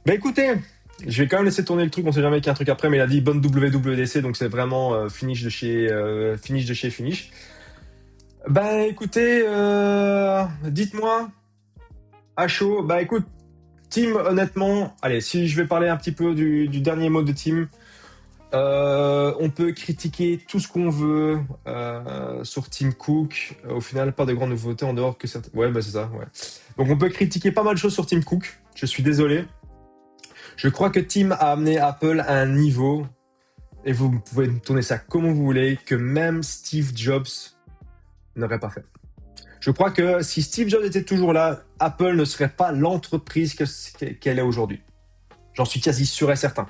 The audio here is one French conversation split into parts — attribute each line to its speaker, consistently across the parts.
Speaker 1: Bah écoutez, je vais quand même laisser tourner le truc, on sait jamais qu'il y a un truc après, mais il a dit bonne WWDC, donc c'est vraiment finish de chez finish. Bah écoutez, dites-moi, à chaud, bah écoute, Team, honnêtement, allez, si je vais parler un petit peu du dernier mot de Team, on peut critiquer tout ce qu'on veut sur Tim Cook. Au final, pas de grandes nouveautés en dehors que certaines. Ouais, bah c'est ça. Ouais. Donc on peut critiquer pas mal de choses sur Tim Cook. Je suis désolé. Je crois que Tim a amené Apple à un niveau, et vous pouvez tourner ça comme vous voulez, que même Steve Jobs n'aurait pas fait. Je crois que si Steve Jobs était toujours là, Apple ne serait pas l'entreprise qu'elle est aujourd'hui. J'en suis quasi sûr et certain.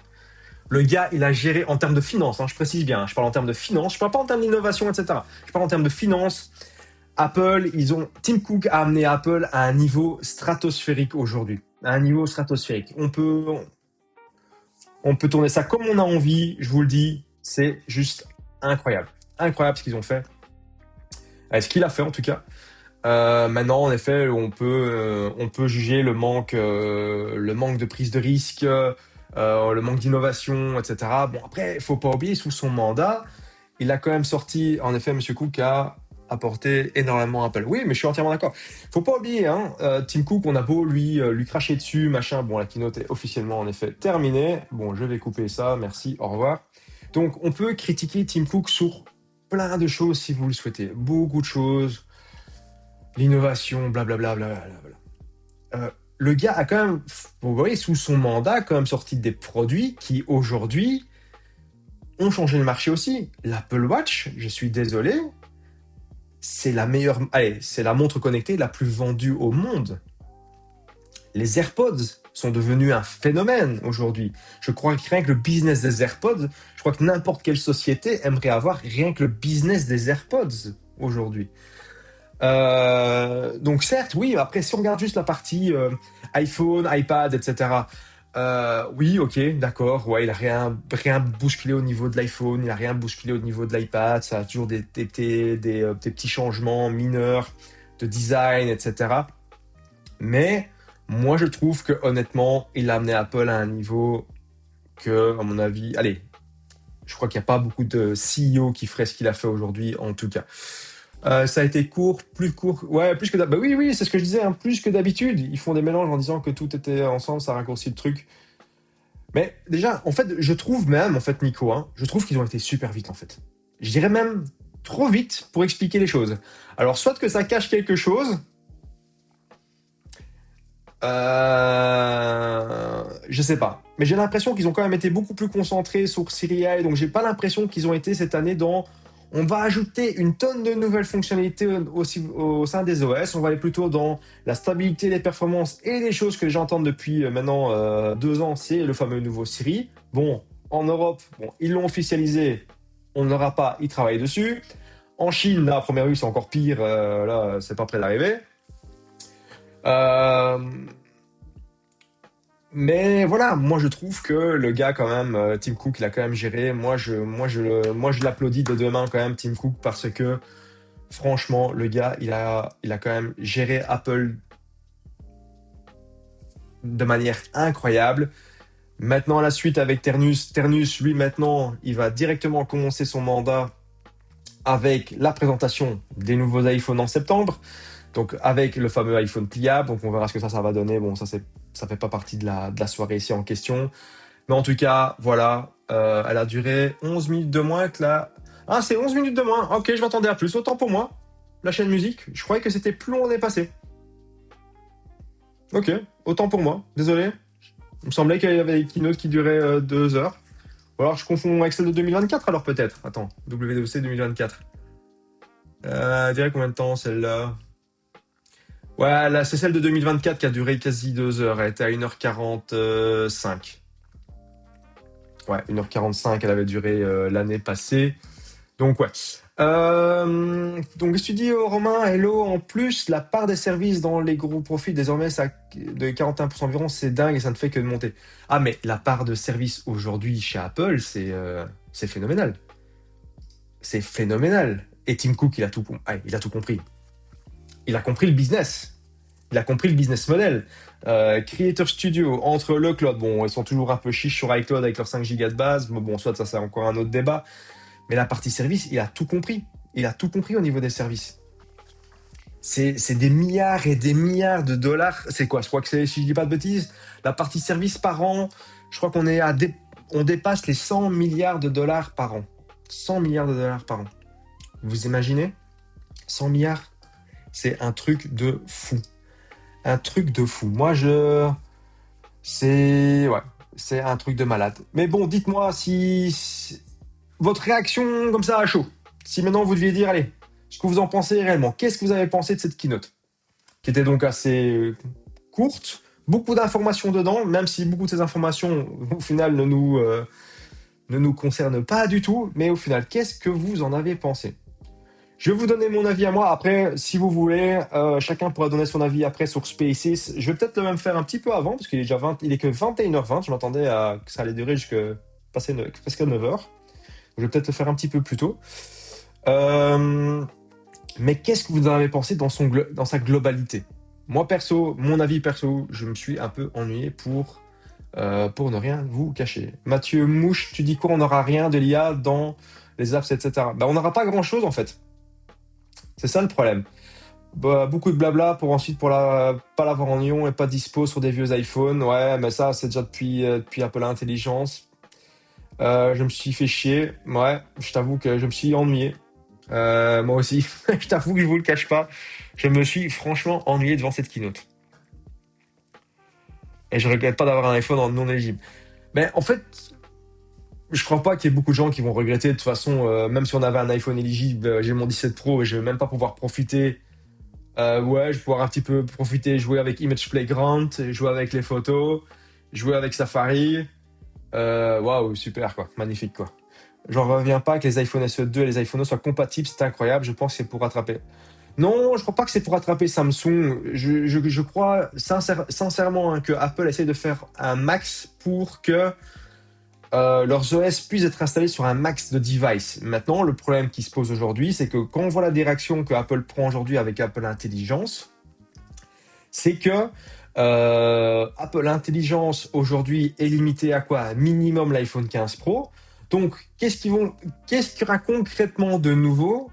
Speaker 1: Le gars, il a géré en termes de finance, hein, je précise bien, je parle en termes de finance, je parle pas en termes d'innovation, etc. Je parle en termes de finance. Apple, Tim Cook a amené Apple à un niveau stratosphérique aujourd'hui. À un niveau stratosphérique. On peut tourner ça comme on a envie, je vous le dis, c'est juste incroyable. Incroyable ce qu'ils ont fait. Ce qu'il a fait en tout cas. Maintenant, en effet, on peut juger le manque de prise de risque, le manque d'innovation, etc. Bon, après, il faut pas oublier, sous son mandat, il a quand même sorti, en effet, Monsieur Cook a apporté énormément à Apple. Oui, mais je suis entièrement d'accord. Faut pas oublier, hein, Tim Cook, on a beau lui cracher dessus, machin. Bon, la keynote est officiellement, en effet, terminée. Bon, je vais couper ça. Merci, au revoir. Donc, on peut critiquer Tim Cook sur plein de choses si vous le souhaitez. Beaucoup de choses. L'innovation, blablabla, blablabla. Le gars a quand même, vous voyez, sous son mandat, quand même sorti des produits qui, aujourd'hui, ont changé le marché aussi. L'Apple Watch, je suis désolé, c'est la meilleure, allez, c'est la montre connectée la plus vendue au monde. Les AirPods sont devenus un phénomène aujourd'hui. Je crois que rien que le business des AirPods, je crois que n'importe quelle société aimerait avoir rien que le business des AirPods aujourd'hui. Donc certes, oui, après si on regarde juste la partie iPhone, iPad, etc. Oui, ok, d'accord, ouais, il a rien bousculé au niveau de l'iPhone, il a rien bousculé au niveau de l'iPad, ça a toujours des petits changements mineurs de design, etc. Mais moi je trouve que honnêtement, il a amené Apple à un niveau que, à mon avis, allez, je crois qu'il n'y a pas beaucoup de CEO qui ferait ce qu'il a fait aujourd'hui, en tout cas. Ça a été court, ouais, plus que d'habitude. Bah oui, oui, c'est ce que je disais, hein, plus que d'habitude. Ils font des mélanges en disant que tout était ensemble, ça raccourcit le truc. Mais déjà, en fait, je trouve même, en fait, Nico, hein, je trouve qu'ils ont été super vite, en fait. Je dirais même trop vite pour expliquer les choses. Alors, soit que ça cache quelque chose, je sais pas. Mais j'ai l'impression qu'ils ont quand même été beaucoup plus concentrés sur Siri AI, donc j'ai pas l'impression qu'ils ont été cette année dans on va ajouter une tonne de nouvelles fonctionnalités aussi au sein des OS. On va aller plutôt dans la stabilité, les performances et les choses que les gens entendent depuis maintenant 2 ans, c'est le fameux nouveau Siri. Bon, en Europe, bon, ils l'ont officialisé, on ne l'aura pas, ils travaillent dessus. En Chine, là, à première vue, c'est encore pire, là, c'est pas près d'arriver. Euh, mais voilà, moi je trouve que le gars quand même, Tim Cook, il a quand même géré. Moi je l'applaudis de deux mains quand même, Tim Cook, parce que franchement, le gars, il a quand même géré Apple de manière incroyable. Maintenant, la suite avec Ternus, lui maintenant, il va directement commencer son mandat avec la présentation des nouveaux iPhones en septembre. Donc avec le fameux iPhone pliable, donc on verra ce que ça va donner. Bon, ça fait pas partie de la soirée ici en question. Mais en tout cas, voilà, elle a duré 11 minutes de moins que la... Ah, c'est 11 minutes de moins. Ok, je m'attendais à plus. Autant pour moi. La chaîne musique, je croyais que c'était plus long dépassé. Ok, autant pour moi. Désolé. Il me semblait qu'il y avait une keynote qui durait 2 heures. Ou alors je confonds avec celle de 2024 alors peut-être. Attends, WWDC 2024. Elle dirait combien de temps celle-là? Ouais, là, c'est celle de 2024 qui a duré quasi 2 heures. Elle était à 1h45. Ouais, 1h45, elle avait duré l'année passée. Donc, ouais. Donc, je te dis, Romain, hello, en plus, la part des services dans les gros profits, désormais, ça, de 41% environ, c'est dingue et ça ne fait que de monter. Ah, mais la part de services aujourd'hui chez Apple, c'est phénoménal. C'est phénoménal. Et Tim Cook, il a tout compris. Il a compris le business. Il a compris le business model. Creator Studio, entre le cloud, bon, ils sont toujours un peu chiches sur iCloud avec leurs 5 gigas de base, mais bon, soit ça c'est encore un autre débat. Mais la partie service, il a tout compris. Il a tout compris au niveau des services. C'est des milliards et des milliards de dollars. C'est quoi? Je crois que c'est, si je dis pas de bêtises, la partie service par an, je crois qu'on est on dépasse les 100 milliards de dollars par an. 100 milliards de dollars par an. Vous imaginez? 100 milliards, c'est un truc de fou. Un truc de fou. Ouais, c'est un truc de malade. Mais bon, dites-moi si votre réaction comme ça à chaud. Si maintenant vous deviez dire, allez, ce que vous en pensez réellement. Qu'est-ce que vous avez pensé de cette keynote? Qui était donc assez courte, beaucoup d'informations dedans, même si beaucoup de ces informations, au final, ne nous concernent pas du tout. Mais au final, qu'est-ce que vous en avez pensé? Je vais vous donner mon avis à moi. Après, si vous voulez, chacun pourra donner son avis après sur Spaces. Je vais peut-être le même faire un petit peu avant, parce qu'il est déjà il est que 21h20. Je m'attendais à que ça allait durer jusqu'à presque 9h. Je vais peut-être le faire un petit peu plus tôt. Mais qu'est-ce que vous en avez pensé dans sa globalité? Moi, perso, mon avis perso, je me suis un peu ennuyé pour ne rien vous cacher. Mathieu Mouche, tu dis quoi? On n'aura rien de l'IA dans les apps, etc. Bah, on n'aura pas grand-chose, en fait. C'est ça le problème. Bah, beaucoup de blabla pour ensuite pas l'avoir en Lyon et pas dispo sur des vieux iPhones. Ouais, mais ça, c'est déjà depuis Apple Intelligence. Je me suis fait chier. Ouais, je t'avoue que je me suis ennuyé. Moi aussi, je t'avoue que je vous le cache pas. Je me suis franchement ennuyé devant cette keynote. Et je regrette pas d'avoir un iPhone en non éligible. Mais en fait, je crois pas qu'il y ait beaucoup de gens qui vont regretter. De toute façon, même si on avait un iPhone éligible, j'ai mon 17 Pro et je vais même pas pouvoir profiter. Ouais, je vais pouvoir un petit peu profiter, jouer avec Image Playground, jouer avec les photos, jouer avec Safari. Waouh, super quoi, magnifique quoi. J'en reviens pas que les iPhone SE2 et les iPhone 11 soient compatibles, c'est incroyable. Je pense que c'est pour rattraper. Non, je crois pas que c'est pour rattraper Samsung. Je crois sincèrement hein, que Apple essaie de faire un max pour que leurs OS puissent être installés sur un max de devices. Maintenant, le problème qui se pose aujourd'hui, c'est que quand on voit la direction que Apple prend aujourd'hui avec Apple Intelligence, c'est que Apple Intelligence aujourd'hui est limité à quoi? Un minimum l'iPhone 15 Pro. Donc, qu'est-ce qu'il y aura concrètement de nouveau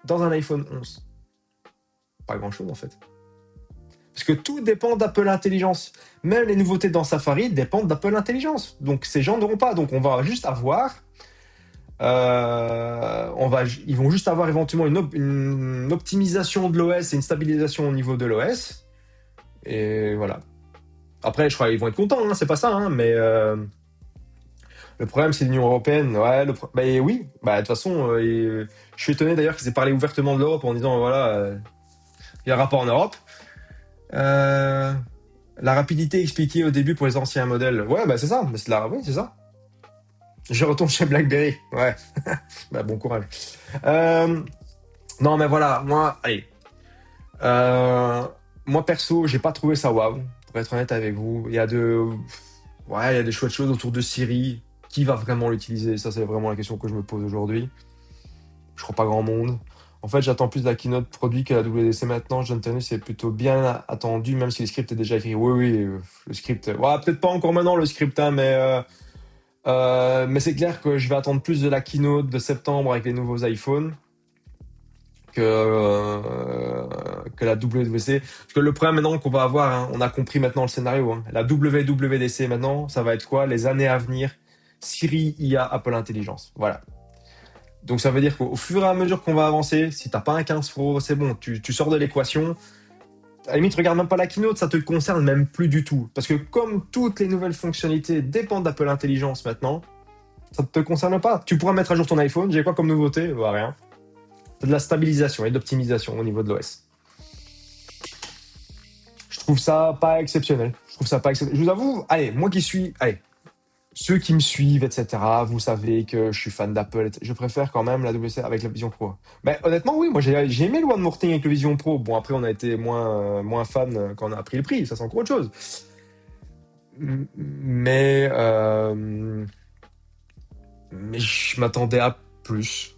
Speaker 1: dans un iPhone 11? Pas grand-chose en fait. Parce que tout dépend d'Apple Intelligence. Même les nouveautés dans Safari dépendent d'Apple Intelligence. Donc ces gens n'auront pas. Donc on va juste avoir, ils vont juste avoir éventuellement une optimisation de l'OS et une stabilisation au niveau de l'OS. Et voilà. Après, je crois qu'ils vont être contents. Hein, c'est pas ça. Hein, mais le problème, c'est l'Union européenne. Ouais, bah, oui. Bah de toute façon, je suis étonné d'ailleurs qu'ils aient parlé ouvertement de l'Europe en disant voilà, il y a un rapport en Europe. Euh, La rapidité expliquée au début pour les anciens modèles. Ouais, bah c'est ça. Mais oui, c'est ça. Je retourne chez BlackBerry. Ouais. Bah bon courage. Euh, non, mais voilà. Allez. Euh, Moi perso, j'ai pas trouvé ça waouh. Pour être honnête avec vous, ouais, il y a des chouettes choses autour de Siri. Qui va vraiment l'utiliser? Ça, c'est vraiment la question que je me pose aujourd'hui. Je crois pas grand monde. En fait, j'attends plus la keynote produit que la WDC maintenant. John Tenney, c'est plutôt bien attendu, même si le script est déjà écrit. Oui, oui, le script. Ouais, peut-être pas encore maintenant le script, hein, mais c'est clair que je vais attendre plus de la keynote de septembre avec les nouveaux iPhones que la WWDC. Parce que le problème maintenant qu'on va avoir, hein, on a compris maintenant le scénario. Hein. La WWDC maintenant, ça va être quoi? Les années à venir, Siri, IA, Apple Intelligence. Voilà. Donc ça veut dire qu'au fur et à mesure qu'on va avancer, si t'as pas un 15 Pro, c'est bon, tu sors de l'équation. À la limite, regarde même pas la keynote, ça te concerne même plus du tout. Parce que comme toutes les nouvelles fonctionnalités dépendent d'Apple Intelligence maintenant, ça ne te concerne pas. Tu pourras mettre à jour ton iPhone, j'ai quoi comme nouveauté? Bah rien. C'est de la stabilisation et d'optimisation au niveau de l'OS. Je trouve ça pas exceptionnel. Je vous avoue, allez, moi qui suis, allez, ceux qui me suivent, etc., vous savez que je suis fan d'Apple. Je préfère quand même la WC avec la Vision Pro. Mais honnêtement, oui, moi j'ai aimé le One More Thing avec le Vision Pro. Bon, après, on a été moins fan quand on a pris le prix. Ça, c'est encore autre chose. Mais, mais je m'attendais à plus.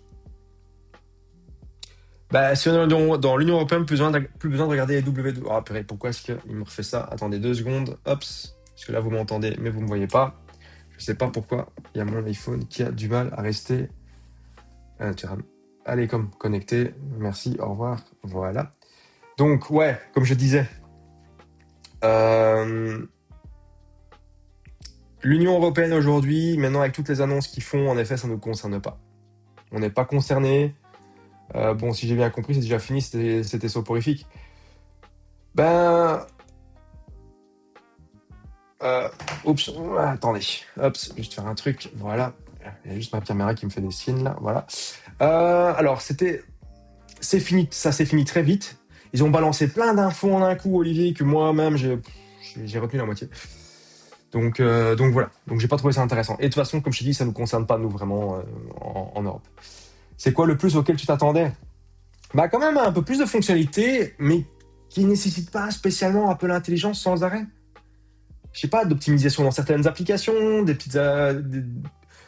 Speaker 1: Bah, si on est dans l'Union Européenne, plus besoin de regarder les W2. Ah, purée, pourquoi est-ce qu'il me refait ça? Attendez 2 secondes. Hops. Parce que là, vous m'entendez, mais vous me voyez pas. Je sais pas pourquoi. Il y a mon iPhone qui a du mal à rester. Allez, comme connecté. Merci, au revoir. Voilà. Donc, ouais, comme je disais, euh, l'Union Européenne aujourd'hui, maintenant, avec toutes les annonces qu'ils font, en effet, ça ne nous concerne pas. On n'est pas concerné. Bon, si j'ai bien compris, c'est déjà fini, c'était soporifique. Ben, Euh, oups, attendez. Hop, juste faire un truc. Voilà. Il y a juste ma caméra qui me fait des signes là. Voilà. Alors, c'est fini. Ça s'est fini très vite. Ils ont balancé plein d'infos en un coup, Olivier, que moi-même j'ai retenu la moitié. Donc voilà. Donc j'ai pas trouvé ça intéressant. Et de toute façon, comme je t'ai dit, ça nous concerne pas nous vraiment en Europe. C'est quoi le plus auquel tu t'attendais? Bah quand même un peu plus de fonctionnalités, mais qui nécessitent pas spécialement Apple Intelligence sans arrêt. Je sais pas, d'optimisation dans certaines applications, des petites.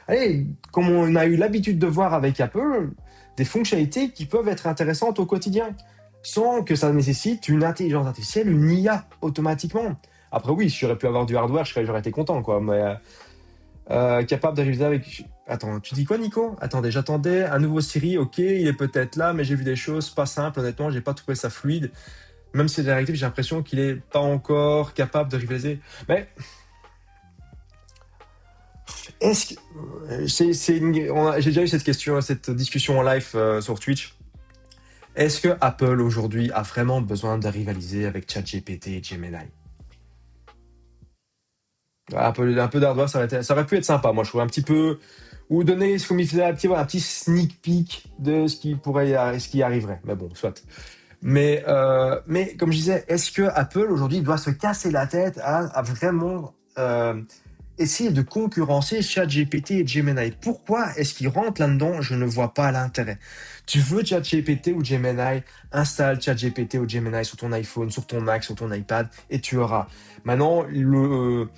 Speaker 1: Allez, comme on a eu l'habitude de voir avec Apple, des fonctionnalités qui peuvent être intéressantes au quotidien, sans que ça nécessite une intelligence artificielle, une IA automatiquement. Après, oui, si j'aurais pu avoir du hardware, j'aurais été content, quoi. Mais capable d'arriver avec. Attends, tu dis quoi, Nico? Attendez, j'attendais un nouveau Siri. Ok, il est peut-être là, mais j'ai vu des choses pas simples. Honnêtement, j'ai pas trouvé ça fluide. Même si c'est directif, j'ai l'impression qu'il est pas encore capable de rivaliser. Mais est-ce que j'ai déjà eu cette question, cette discussion en live sur Twitch. Est-ce que Apple aujourd'hui a vraiment besoin de rivaliser avec ChatGPT et Gemini? Un peu d'hardware, ça aurait pu être sympa. Moi, je trouve un petit peu ou donner, comme il faisait un petit sneak peek de ce qui arriverait. Mais bon, soit. Mais comme je disais, est-ce que Apple aujourd'hui doit se casser la tête à vraiment essayer de concurrencer ChatGPT et Gemini? Pourquoi est-ce qu'ils rentrent là-dedans? Je ne vois pas l'intérêt. Tu veux ChatGPT ou Gemini? Installe ChatGPT ou Gemini sur ton iPhone, sur ton Mac, sur ton iPad et tu auras. Maintenant, le,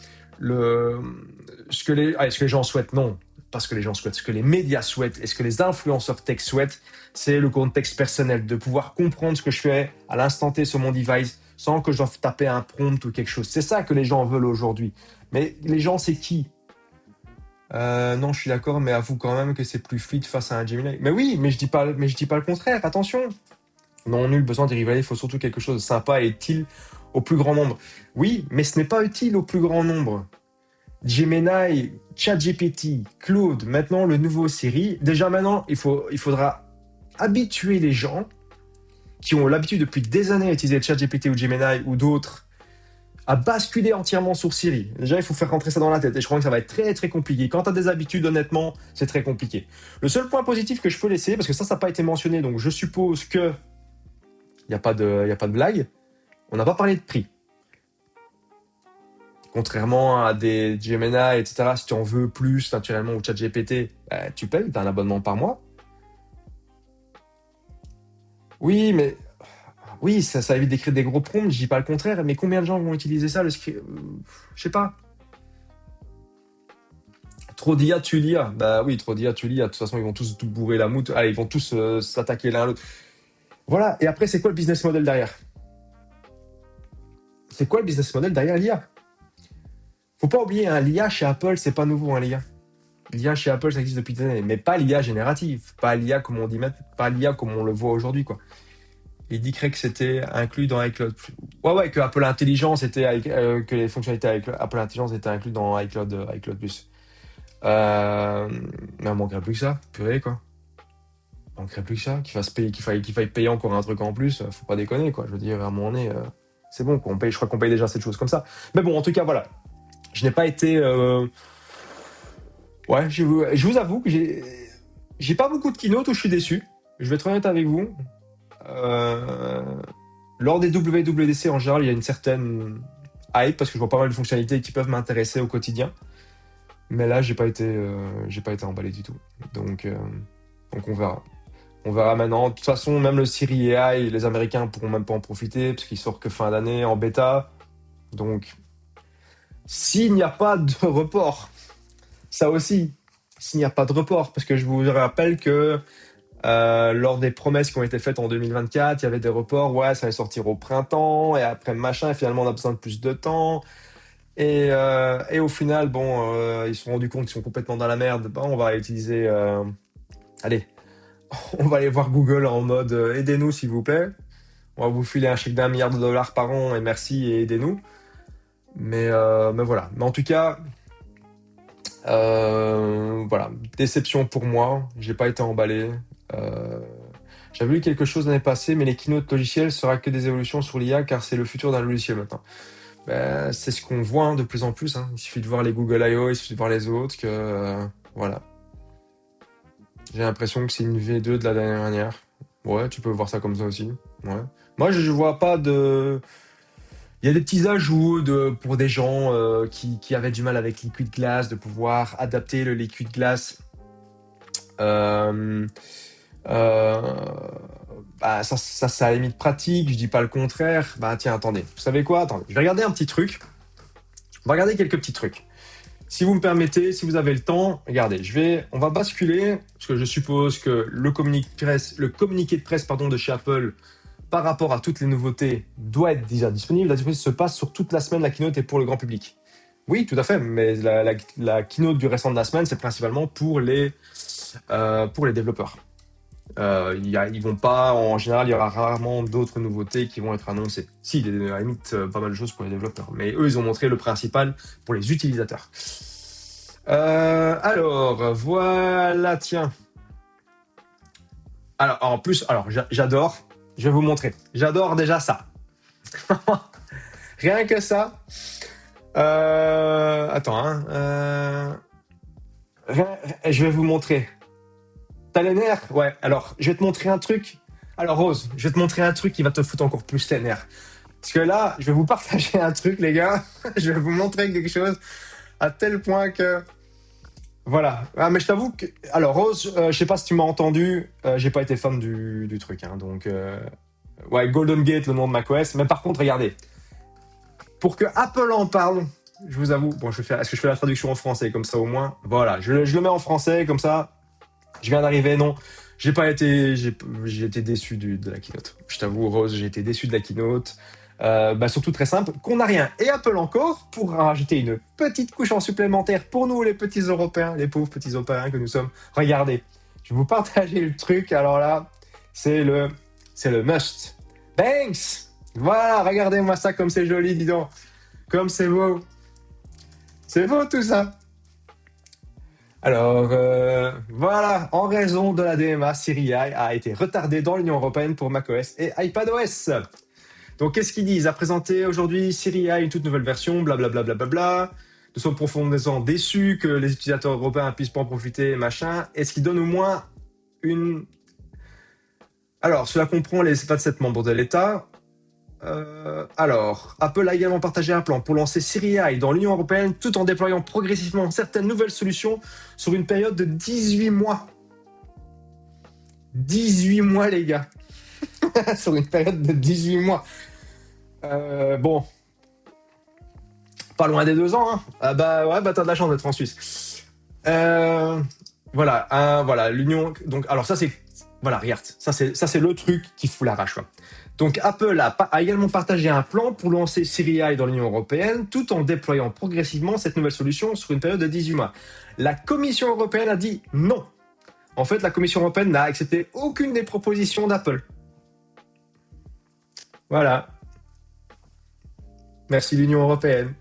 Speaker 1: ce que les gens souhaitent, non. Pas ce que les gens souhaitent, ce que les médias souhaitent et ce que les influenceurs tech souhaitent, c'est le contexte personnel, de pouvoir comprendre ce que je fais à l'instant T sur mon device sans que je doive taper un prompt ou quelque chose. C'est ça que les gens veulent aujourd'hui. Mais les gens, c'est qui? Non, je suis d'accord, mais avoue quand même que c'est plus fluide face à un Gemini. Mais oui, mais je dis pas le contraire. Attention. Non, nul besoin d'y rivaler. Il faut surtout quelque chose de sympa et utile au plus grand nombre. Oui, mais ce n'est pas utile au plus grand nombre. Gemini, ChatGPT, Claude, maintenant le nouveau Siri. Déjà maintenant, il faudra habituer les gens qui ont l'habitude depuis des années à utiliser ChatGPT ou Gemini ou d'autres à basculer entièrement sur Siri. Déjà, il faut faire rentrer ça dans la tête. Et je crois que ça va être très, très compliqué. Quand tu as des habitudes, honnêtement, c'est très compliqué. Le seul point positif que je peux laisser, parce que ça n'a pas été mentionné, donc je suppose que il n'y a, y a pas de blague, on n'a pas parlé de prix. Contrairement à des Gemini, etc., si tu en veux plus, naturellement, ou ChatGPT, bah, tu payes, tu as un abonnement par mois. Oui, mais oui, ça évite d'écrire des gros prompts, je dis pas le contraire, mais combien de gens vont utiliser ça, le script? Je sais pas. Trop d'IA, tu l'IA. Bah oui, trop d'IA, tu l'IA. De toute façon, ils vont tous tout bourrer la moutre. Allez, ils vont tous s'attaquer l'un à l'autre. Voilà. Et après, c'est quoi le business model derrière? C'est quoi le business model derrière l'IA? Faut pas oublier, hein, l'IA chez Apple, c'est pas nouveau, hein, l'IA. L'IA chez Apple, ça existe depuis des années. Mais pas l'IA générative. Pas l'IA comme on dit maintenant. Pas l'IA comme on le voit aujourd'hui, quoi. Il dirait que c'était inclus dans iCloud. Ouais, ouais, que Apple Intelligence était, que les fonctionnalités avec Apple Intelligence étaient incluses dans iCloud, iCloud Plus. Euh, mais on manquerait plus que ça. Purée, quoi. On manquerait plus que ça. Qu'il faille payer encore un truc en plus. Faut pas déconner, quoi. Je veux dire, à un moment donné, c'est bon, quoi. Je crois qu'on paye déjà cette chose comme ça. Mais bon, en tout cas, voilà. Je n'ai pas été. Ouais, je vous avoue que j'ai pas beaucoup de keynote où je suis déçu. Je vais être honnête avec vous. Euh, Lors des WWDC, en général, il y a une certaine hype parce que je vois pas mal de fonctionnalités qui peuvent m'intéresser au quotidien. Mais là, j'ai pas été emballé du tout. Donc, euh, donc on verra. On verra maintenant. De toute façon, même le Siri AI, les Américains pourront même pas en profiter parce qu'il sort que fin d'année en bêta. Donc, s'il n'y a pas de report, ça aussi, s'il n'y a pas de report, parce que je vous rappelle que Lors des promesses qui ont été faites en 2024, il y avait des reports, ouais, ça allait sortir au printemps, et après machin, et finalement on a besoin de plus de temps. Et au final, bon, ils se sont rendus compte qu'ils sont complètement dans la merde. Bon, on va utiliser, allez, on va aller voir Google en mode aidez-nous s'il vous plaît. On va vous filer un chèque d'1 milliard de dollars par an et merci et aidez-nous. Mais voilà. Mais en tout cas, voilà, déception pour moi. J'ai pas été emballé. Euh, J'avais lu quelque chose l'année passée, mais les keynotes logiciels sera que des évolutions sur l'IA car c'est le futur d'un logiciel maintenant. Ben, c'est ce qu'on voit hein, de plus en plus. Hein. Il suffit de voir les Google I.O., il suffit de voir les autres que voilà. J'ai l'impression que c'est une V2 de la dernière manière. Ouais, tu peux voir ça comme ça aussi. Ouais. Moi, je vois pas de. Il y a des petits ajouts pour des gens qui avaient du mal avec Liquid Glass, de pouvoir adapter le Liquid Glass. Euh, euh, Bah, ça, à la limite pratique, je dis pas le contraire. Bah, tiens, attendez. Vous savez quoi? Attendez, je vais regarder un petit truc. On va regarder quelques petits trucs. Si vous me permettez, si vous avez le temps, regardez, on va basculer, parce que je suppose que le communiqué de presse, pardon, de chez Apple, par rapport à toutes les nouveautés, doit être déjà disponible. La disponibilité se passe sur toute la semaine, la keynote est pour le grand public. Oui, tout à fait, mais la keynote du restant de la semaine, c'est principalement pour les développeurs. Ils vont pas, en général, il y aura rarement d'autres nouveautés qui vont être annoncées. Si, il y a à la limite pas mal de choses pour les développeurs, mais eux, ils ont montré le principal pour les utilisateurs. Alors, voilà, tiens. Alors, en plus, j'adore. Je vais vous montrer. J'adore déjà ça. Rien que ça. Attends, hein. Je vais vous montrer. T'as les nerfs? Ouais. Alors, je vais te montrer un truc. Alors, Rose, je vais te montrer un truc qui va te foutre encore plus les nerfs. Parce que là, je vais vous partager un truc, les gars. Je vais vous montrer quelque chose à tel point que voilà. Ah, mais je t'avoue que. Alors, Rose, je sais pas si tu m'as entendu, j'ai pas été fan du truc. Hein, donc, ouais, Golden Gate, le nom de macOS. Mais par contre, regardez. Pour que Apple en parle, je vous avoue. Bon, est-ce que je fais la traduction en français comme ça au moins? Voilà, je le mets en français comme ça. Je viens d'arriver, non. J'ai été déçu de la keynote. Je t'avoue, Rose, j'ai été déçu de la keynote. Bah surtout très simple, qu'on n'a rien. Et Apple encore, pour rajouter une petite couche en supplémentaire pour nous, les petits Européens, les pauvres petits Européens que nous sommes. Regardez, je vais vous partager le truc. Alors là, c'est le must. Banks. Voilà, regardez-moi ça comme c'est joli, dis donc. Comme c'est beau. C'est beau tout ça. Alors, voilà, en raison de la DMA, Siri AI a été retardée dans l'Union européenne pour macOS et iPadOS. Donc, qu'est-ce qu'ils disent? A présenté aujourd'hui Siri AI une toute nouvelle version, blablabla. Bla, bla, bla, bla. Nous sommes profondément déçus que les utilisateurs européens puissent pas en profiter, machin. Est-ce qu'ils donnent au moins une... Alors, cela comprend les 27 membres de l'État. Alors, Apple a également partagé un plan pour lancer Siri AI dans l'Union européenne tout en déployant progressivement certaines nouvelles solutions sur une période de 18 mois. 18 mois, les gars. Sur une période de 18 mois. Bon, pas loin des 2 ans. Hein. Ah bah ouais, bah t'as de la chance d'être en Suisse. Voilà, l'Union. Donc, alors ça c'est, voilà, regarde, ça c'est le truc qui fout la rage. Quoi. Donc Apple a également partagé un plan pour lancer Siri AI dans l'Union européenne, tout en déployant progressivement cette nouvelle solution sur une période de 18 mois. La Commission européenne a dit non. En fait, la Commission européenne n'a accepté aucune des propositions d'Apple. Voilà. Merci l'Union européenne.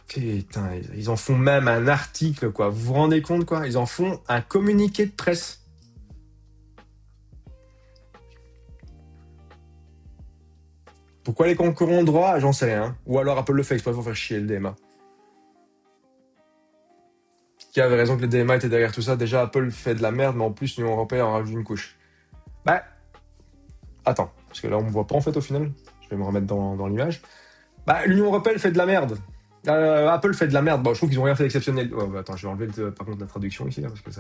Speaker 1: Putain, ils en font même un article, quoi. Vous vous rendez compte, quoi? Ils en font un communiqué de presse. Pourquoi les concurrents ont droit? J'en sais rien. Ou alors Apple le fait exprès pour faire chier le DMA. Qui avait raison que le DMA était derrière tout ça. Déjà, Apple fait de la merde, mais en plus, l'Union européenne en rajoute une couche. Bah, attends. Parce que là, on me voit pas, en fait, au final. Je vais me remettre dans l'image. Bah, l'Union européenne fait de la merde. Apple fait de la merde. Bon, je trouve qu'ils ont rien fait d'exceptionnel. Oh, bah, attends, je vais enlever par contre la traduction ici, là, parce que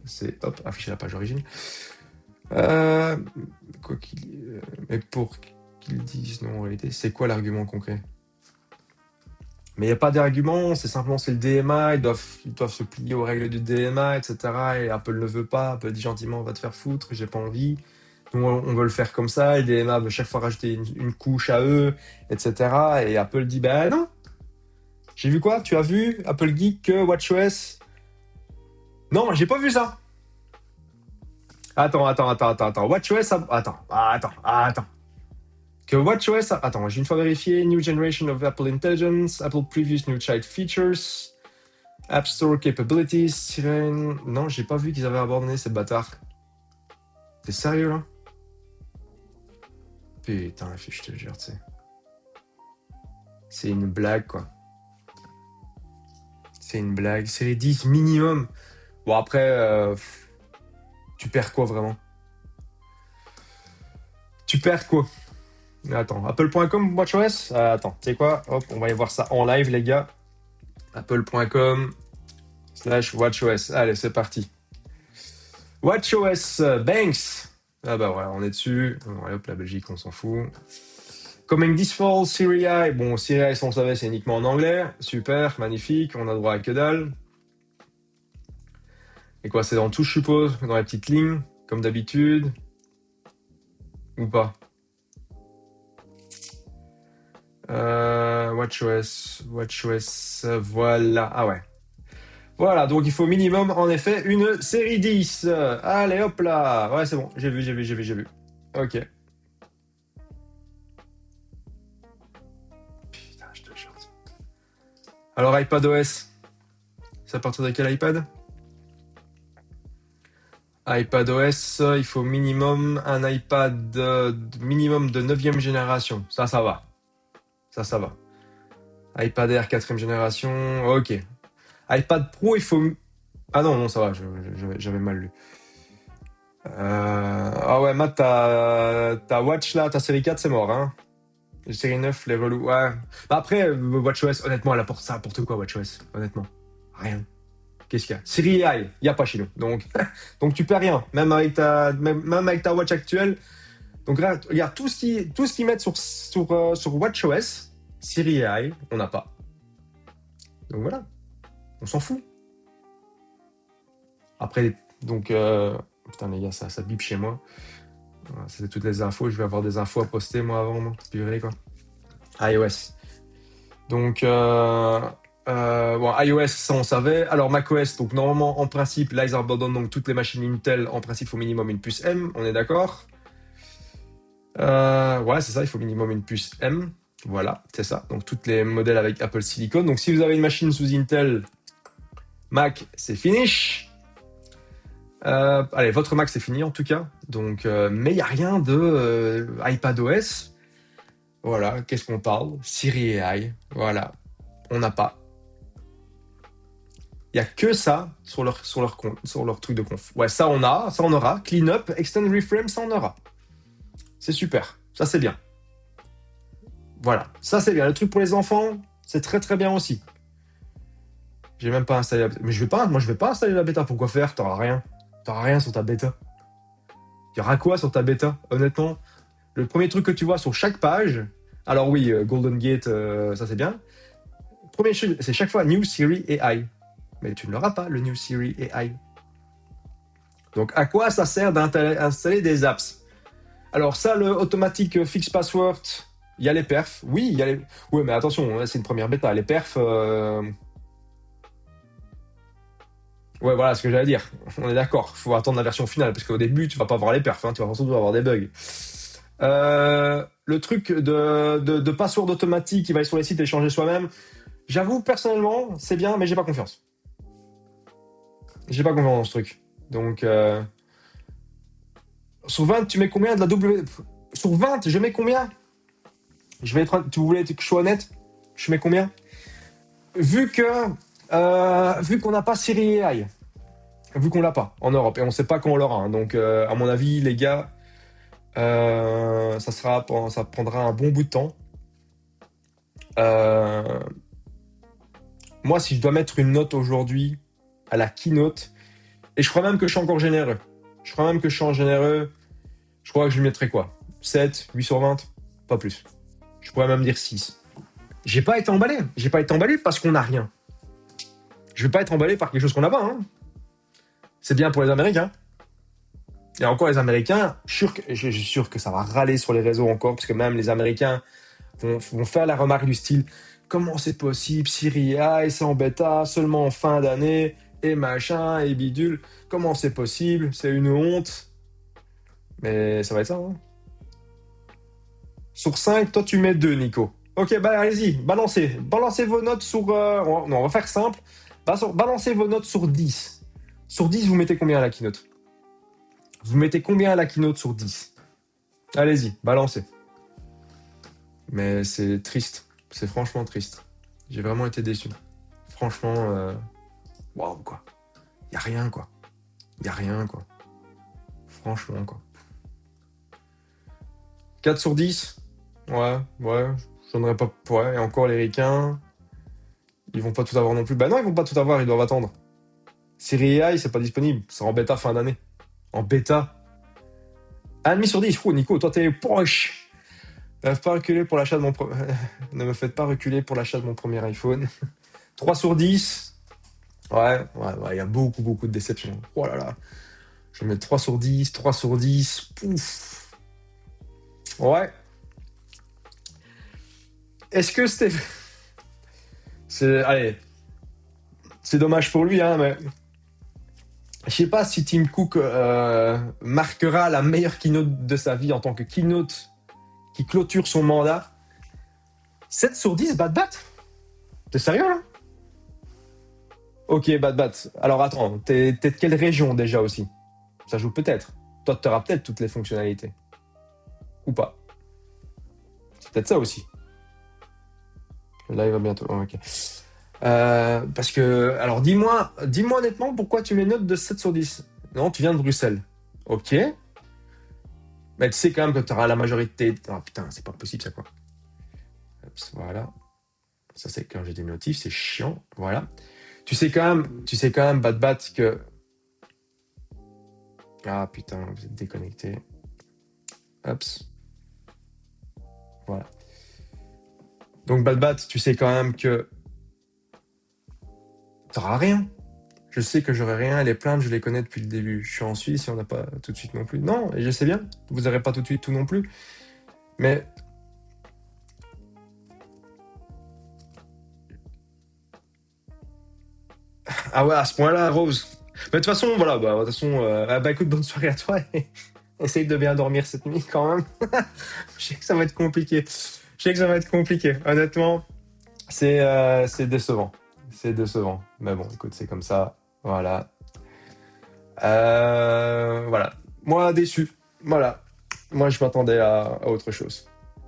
Speaker 1: c'est hop, afficher la page d'origine. Quoi qu'il, mais pour qu'ils disent non en réalité, c'est quoi l'argument concret? Mais il n'y a pas d'argument, c'est simplement c'est le DMA, ils doivent se plier aux règles du DMA, etc. Et Apple ne veut pas, Apple dit gentiment, va te faire foutre, j'ai pas envie. Nous, on veut le faire comme ça, et le DMA veut chaque fois rajouter une couche à eux, etc. Et Apple dit, bah non, j'ai vu quoi? Tu as vu Apple Geek que WatchOS? Non, j'ai pas vu ça. Attends. WatchOS, attends. Que WatchOS, attends, j'ai une fois vérifié. New generation of Apple Intelligence, Apple Previous New Child Features, App Store Capabilities, Sirène. Non, j'ai pas vu qu'ils avaient abandonné ces bâtards. T'es sérieux là? Putain, je te jure, tu sais. C'est une blague, quoi. C'est une blague. Série 10 minimum. Bon, après, tu perds quoi vraiment? Tu perds quoi? Attends, apple.com, WatchOS? Attends, tu sais quoi? Hop, on va aller voir ça en live, les gars. Apple.com/WatchOS. Allez, c'est parti. WatchOS Banks. Ah bah voilà, on est dessus. Ouais, hop, la Belgique, on s'en fout. Coming this fall, Siri I. Bon, Siri I, si on le savait, c'est uniquement en anglais. Super, magnifique, on a droit à que dalle. Et quoi, c'est dans tout, je suppose, dans les petites lignes, comme d'habitude. Ou pas? WatchOS, voilà. Ah ouais. Voilà, donc il faut minimum, en effet, une série 10. Allez, hop là. Ouais, c'est bon, j'ai vu. Ok. Putain, je te jure. Alors, iPadOS, c'est à partir de quel iPad? iPadOS, il faut minimum un iPad minimum de 9e génération. Ça va. Ça va. iPad Air 4e génération, ok. iPad Pro, il faut... Ah non, ça va, j'avais mal lu. Ah ouais, Matt, ta Watch là, ta série 4, c'est mort, hein. Série 9, les relous, ouais. Bah après, WatchOS, honnêtement, elle apporte ça, n'importe quoi, WatchOS, honnêtement. Rien. Qu'est-ce qu'il y a? Siri AI, il n'y a pas chez nous. Donc tu perds rien, même avec ta Watch actuelle. Donc regarde tout ce qu'ils mettent sur WatchOS, Siri AI, on n'a pas. Donc voilà, on s'en fout. Après, donc, putain les gars, ça bip chez moi. Voilà, c'était toutes les infos. Je vais avoir des infos à poster moi avant, moi. Purée, quoi. iOS. Donc, bon, iOS, ça on savait. Alors macOS, donc normalement, en principe, là ils abandonnent donc toutes les machines Intel. En principe, il faut minimum une puce M, on est d'accord? Ouais, c'est ça, il faut minimum une puce M. Voilà, c'est ça. Donc toutes les modèles avec Apple Silicon. Donc si vous avez une machine sous Intel, Mac, c'est finish. Allez, votre Mac, c'est fini en tout cas. Donc, mais il n'y a rien de iPadOS. Voilà, qu'est-ce qu'on parle? Siri AI. Voilà, on n'a pas. Il n'y a que ça sur leur truc de conf. Ouais, ça on aura. Cleanup, Extend Reframe, ça on aura. C'est super. Ça c'est bien. Voilà, ça c'est bien. Le truc pour les enfants, c'est très très bien aussi. J'ai même pas installé la bêta. Mais moi je vais pas installer la bêta. Pourquoi faire? T'auras rien. T'auras rien sur ta bêta. Il y aura quoi sur ta bêta, honnêtement? Le premier truc que tu vois sur chaque page, alors oui, Golden Gate, ça c'est bien. Premier chose, c'est chaque fois New Siri AI. Mais tu ne l'auras pas, le New Siri AI. Donc à quoi ça sert d'installer des apps? Alors ça, le automatique fix password, il y a les perfs. Oui, il y a les... Oui, mais attention, c'est une première bêta. Les perfs... Ouais, voilà ce que j'allais dire. On est d'accord. Il faut attendre la version finale, parce qu'au début, tu vas pas avoir les perfs, hein, tu vas surtout avoir des bugs. Le truc de password automatique qui va aller sur les sites et changer soi-même, j'avoue, personnellement, c'est bien, mais j'ai pas confiance. J'ai pas confiance dans ce truc. Donc, sur 20, tu mets combien de la W... Sur 20, je mets combien? Tu voulais que je sois honnête? Je mets combien? Vu qu'on n'a pas Siri AI, vu qu'on l'a pas en Europe, et on sait pas quand on l'aura, hein, donc à mon avis, les gars, ça prendra un bon bout de temps. Moi, si je dois mettre une note aujourd'hui à la keynote, et je crois même que je suis encore généreux. Je crois que je lui mettrais quoi? 7, 8 sur 20? Pas plus. Je pourrais même dire 6. J'ai pas été emballé. J'ai pas été emballé parce qu'on n'a rien. Je vais pas être emballé par quelque chose qu'on n'a pas. Hein. C'est bien pour les Américains. Et encore les Américains, je suis sûr que ça va râler sur les réseaux encore, parce que même les Américains vont faire la remarque du style comment c'est possible, Series A, c'est en bêta, seulement en fin d'année, et machin, et bidule. Comment c'est possible? C'est une honte. Mais ça va être ça. Hein. Sur 5, toi tu mets 2, Nico. Ok, bah allez-y, balancez. Balancez vos notes sur. Non, on va faire simple. Balancez vos notes sur 10. Sur 10, vous mettez combien à la keynote? Vous mettez combien à la keynote sur 10? Allez-y, balancez. Mais c'est triste. C'est franchement triste. J'ai vraiment été déçu. Franchement, waouh, quoi. Y a rien, quoi. Y a rien, quoi. Franchement, quoi. 4 sur 10? Ouais, ouais. J'en aurais pas. Ouais, et encore les ricains. Ils vont pas tout avoir non plus. Bah non, ils vont pas tout avoir, ils doivent attendre. Serie A, c'est pas disponible. C'est en bêta fin d'année. En bêta. 1,5 sur 10. Oh, Nico, toi, t'es poche. Ne me faites pas reculer pour l'achat de mon Ne me faites pas reculer pour l'achat de mon premier iPhone. 3 sur 10. Ouais, il y a beaucoup, beaucoup de déceptions. Oh là là. Je vais mettre 3 sur 10, 3 sur 10. Pouf. Ouais. Est-ce que c'était. Allez. C'est dommage pour lui, hein, mais. Je sais pas si Tim Cook marquera la meilleure keynote de sa vie en tant que keynote qui clôture son mandat. 7 sur 10, Bad Bat? T'es sérieux, là? Ok, Bad Bat. Alors attends, t'es de quelle région déjà aussi? Ça joue peut-être. Toi, t'auras peut-être toutes les fonctionnalités. Ou pas. C'est peut-être ça aussi. Le live va bientôt. Oh, ok. Parce que. Alors dis-moi honnêtement pourquoi tu mets une note de 7 sur 10. Non, tu viens de Bruxelles. Ok. Mais tu sais quand même que tu auras la majorité. Ah putain, c'est pas possible ça quoi. Hop, voilà. Ça c'est quand j'ai des notifs, c'est chiant. Voilà. Tu sais quand même, Bad Bat, que. Ah putain, vous êtes déconnecté. Hop. Voilà. Donc Bad Bat, tu sais quand même que. T'auras rien. Je sais que j'aurai rien. Les plaintes, je les connais depuis le début. Je suis en Suisse et on n'a pas tout de suite non plus. Non, et je sais bien. Vous n'aurez pas tout de suite tout non plus. Mais. Ah ouais, à ce point-là, Rose. Mais de toute façon, voilà. Bah, de toute façon, écoute, bonne soirée à toi. Et essaye de bien dormir cette nuit quand même. Je sais que ça va être compliqué. Honnêtement, c'est décevant. C'est décevant. Mais bon, écoute, c'est comme ça. Voilà. Voilà. Moi, déçu. Voilà. Moi, je m'attendais à autre chose.